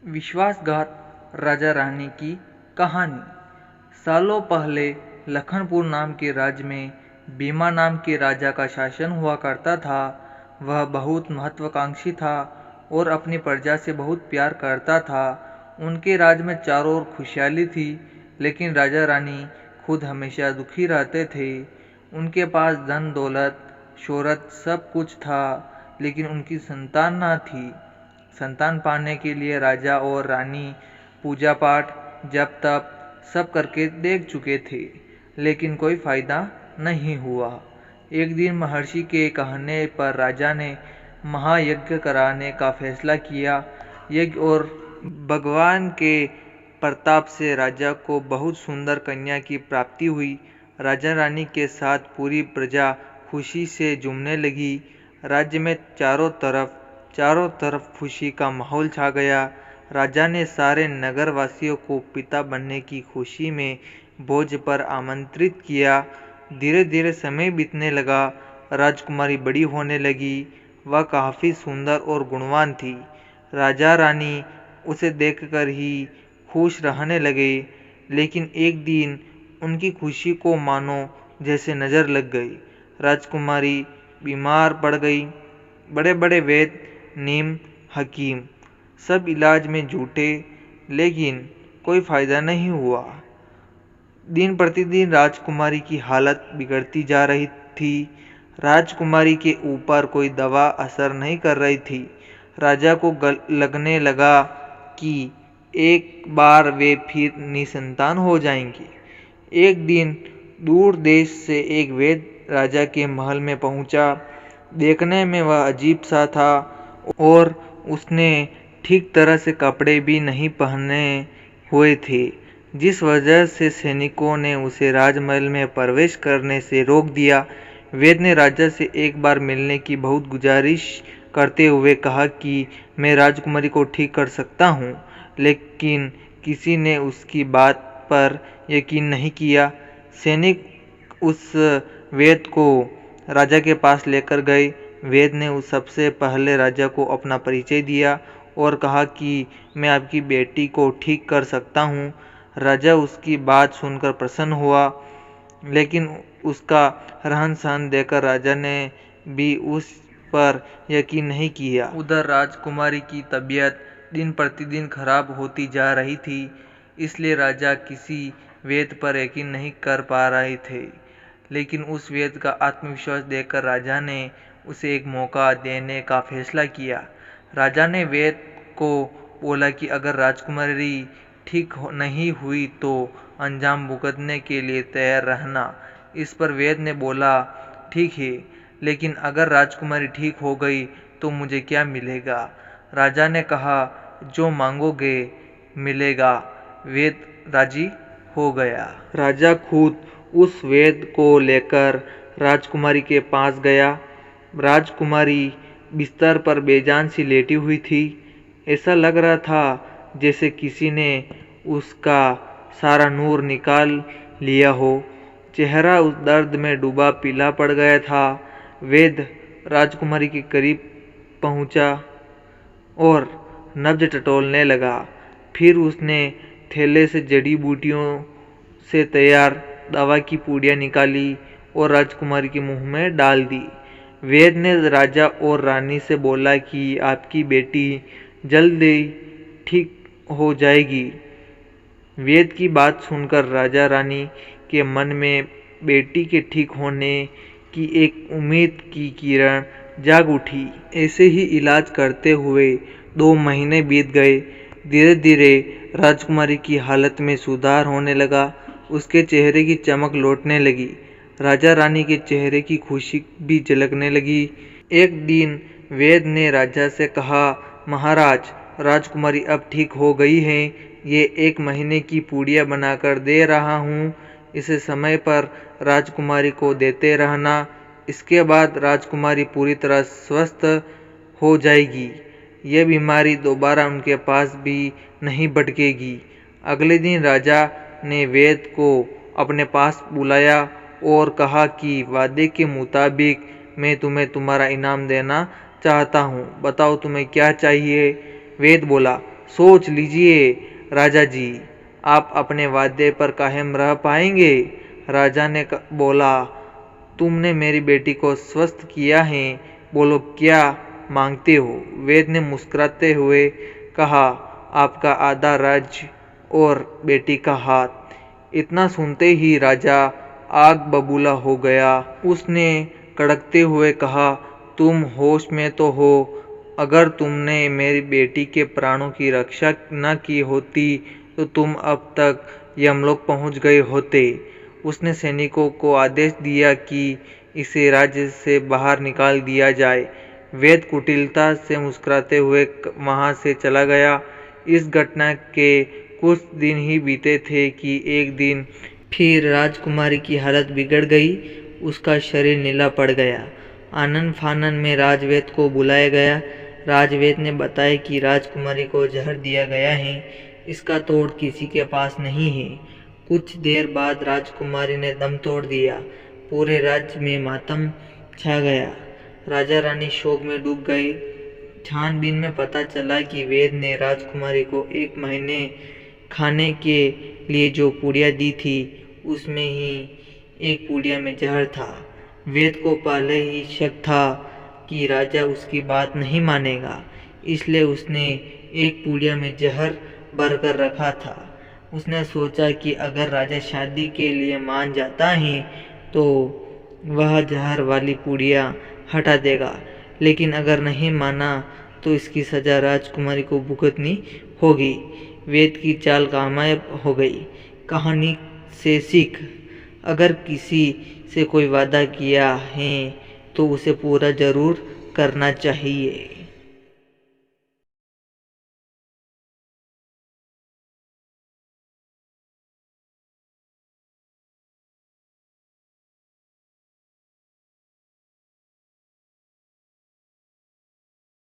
विश्वासघात राजा रानी की कहानी। सालों पहले लखनपुर नाम के राज्य में बीमा नाम के राजा का शासन हुआ करता था। वह बहुत महत्वाकांक्षी था और अपनी प्रजा से बहुत प्यार करता था। उनके राज्य में चारों ओर खुशहाली थी, लेकिन राजा रानी खुद हमेशा दुखी रहते थे। उनके पास धन दौलत शोहरत सब कुछ था, लेकिन उनकी संतान न थी। संतान पाने के लिए राजा और रानी पूजा पाठ जप तप सब करके देख चुके थे, लेकिन कोई फायदा नहीं हुआ। एक दिन महर्षि के कहने पर राजा ने महायज्ञ कराने का फैसला किया। यज्ञ और भगवान के प्रताप से राजा को बहुत सुंदर कन्या की प्राप्ति हुई। राजा रानी के साथ पूरी प्रजा खुशी से झूमने लगी। राज्य में चारों तरफ खुशी का माहौल छा गया। राजा ने सारे नगर वासियों को पिता बनने की खुशी में भोज पर आमंत्रित किया। धीरे धीरे समय बीतने लगा। राजकुमारी बड़ी होने लगी। वह काफ़ी सुंदर और गुणवान थी। राजा रानी उसे देखकर ही खुश रहने लगे, लेकिन एक दिन उनकी खुशी को मानो जैसे नज़र लग गई। राजकुमारी बीमार पड़ गई। बड़े बड़े वैद्य नीम हकीम सब इलाज में जुटे, लेकिन कोई फायदा नहीं हुआ। दिन प्रतिदिन राजकुमारी की हालत बिगड़ती जा रही थी। राजकुमारी के ऊपर कोई दवा असर नहीं कर रही थी। राजा को लगने लगा कि एक बार वे फिर निसंतान हो जाएंगे। एक दिन दूर देश से एक वैद्य राजा के महल में पहुंचा। देखने में वह अजीब सा था और उसने ठीक तरह से कपड़े भी नहीं पहने हुए थे, जिस वजह से सैनिकों ने उसे राजमहल में प्रवेश करने से रोक दिया। वैद्य ने राजा से एक बार मिलने की बहुत गुजारिश करते हुए कहा कि मैं राजकुमारी को ठीक कर सकता हूँ, लेकिन किसी ने उसकी बात पर यकीन नहीं किया। सैनिक उस वैद्य को राजा के पास लेकर गए। वैद्य ने उस सबसे पहले राजा को अपना परिचय दिया और कहा कि मैं आपकी बेटी को ठीक कर सकता हूँ। राजा उसकी बात सुनकर प्रसन्न हुआ, लेकिन उसका रहन सहन देखकर राजा ने भी उस पर यकीन नहीं किया। उधर राजकुमारी की तबीयत दिन प्रतिदिन खराब होती जा रही थी, इसलिए राजा किसी वैद्य पर यकीन नहीं कर पा रहे थे। लेकिन उस वैद्य का आत्मविश्वास देखकर राजा ने उसे एक मौका देने का फैसला किया। राजा ने वैद्य को बोला कि अगर राजकुमारी ठीक नहीं हुई तो अंजाम भुगतने के लिए तैयार रहना। इस पर वैद्य ने बोला, ठीक है, लेकिन अगर राजकुमारी ठीक हो गई तो मुझे क्या मिलेगा? राजा ने कहा, जो मांगोगे मिलेगा। वैद्य राजी हो गया। राजा खुद उस वैद्य को लेकर राजकुमारी के पास गया। राजकुमारी बिस्तर पर बेजान सी लेटी हुई थी। ऐसा लग रहा था जैसे किसी ने उसका सारा नूर निकाल लिया हो। चेहरा उस दर्द में डूबा पीला पड़ गया था। वैद्य राजकुमारी के करीब पहुंचा और नब्ज टटोलने लगा। फिर उसने थैले से जड़ी बूटियों से तैयार दवा की पुड़िया निकाली और राजकुमारी के मुंह में डाल दी। वैद्य ने राजा और रानी से बोला कि आपकी बेटी जल्द ही ठीक हो जाएगी। वैद्य की बात सुनकर राजा रानी के मन में बेटी के ठीक होने की एक उम्मीद की किरण जाग उठी। ऐसे ही इलाज करते हुए 2 महीने बीत गए। धीरे धीरे राजकुमारी की हालत में सुधार होने लगा। उसके चेहरे की चमक लौटने लगी। राजा रानी के चेहरे की खुशी भी झलकने लगी। एक दिन वैद्य ने राजा से कहा, महाराज, राजकुमारी अब ठीक हो गई है। ये 1 महीने की पुड़िया बनाकर दे रहा हूँ। इसे समय पर राजकुमारी को देते रहना। इसके बाद राजकुमारी पूरी तरह स्वस्थ हो जाएगी। यह बीमारी दोबारा उनके पास भी नहीं भटकेगी। अगले दिन राजा ने वैद्य को अपने पास बुलाया और कहा कि वादे के मुताबिक मैं तुम्हें तुम्हारा इनाम देना चाहता हूँ। बताओ तुम्हें क्या चाहिए? वैद्य बोला, सोच लीजिए राजा जी, आप अपने वादे पर कायम रह पाएंगे? राजा ने बोला, तुमने मेरी बेटी को स्वस्थ किया है, बोलो क्या मांगते हो? वेद ने मुस्कुराते हुए कहा, आपका आधा राज्य और बेटी का हाथ। इतना सुनते ही राजा आग बबूला हो गया। उसने कड़कते हुए कहा, तुम होश में तो हो? अगर तुमने मेरी बेटी के प्राणों की रक्षा न की होती तो तुम अब तक यमलोक पहुंच गए होते। उसने सैनिकों को आदेश दिया कि इसे राज्य से बाहर निकाल दिया जाए। वेद कुटिलता से मुस्कुराते हुए वहां से चला गया। इस घटना के कुछ दिन ही बीते थे कि एक दिन फिर राजकुमारी की हालत बिगड़ गई। उसका शरीर नीला पड़ गया। आनन फानन में राजवेद को बुलाया गया। राजवेद ने बताया कि राजकुमारी को जहर दिया गया है, इसका तोड़ किसी के पास नहीं है। कुछ देर बाद राजकुमारी ने दम तोड़ दिया। पूरे राज्य में मातम छा गया। राजा रानी शोक में डूब गए। छानबीन में पता चला कि वेद ने राजकुमारी को 1 महीने खाने के लिए जो पूड़ियाँ दी थी उसमें ही एक पूड़िया में जहर था। वेद को पहले ही शक था कि राजा उसकी बात नहीं मानेगा, इसलिए उसने एक पूड़िया में जहर भरकर रखा था। उसने सोचा कि अगर राजा शादी के लिए मान जाता है तो वह जहर वाली पूड़िया हटा देगा, लेकिन अगर नहीं माना तो इसकी सजा राजकुमारी को भुगतनी होगी। वेद की चाल कामयाब हो गई। कहानी से सीख, अगर किसी से कोई वादा किया है तो उसे पूरा जरूर करना चाहिए।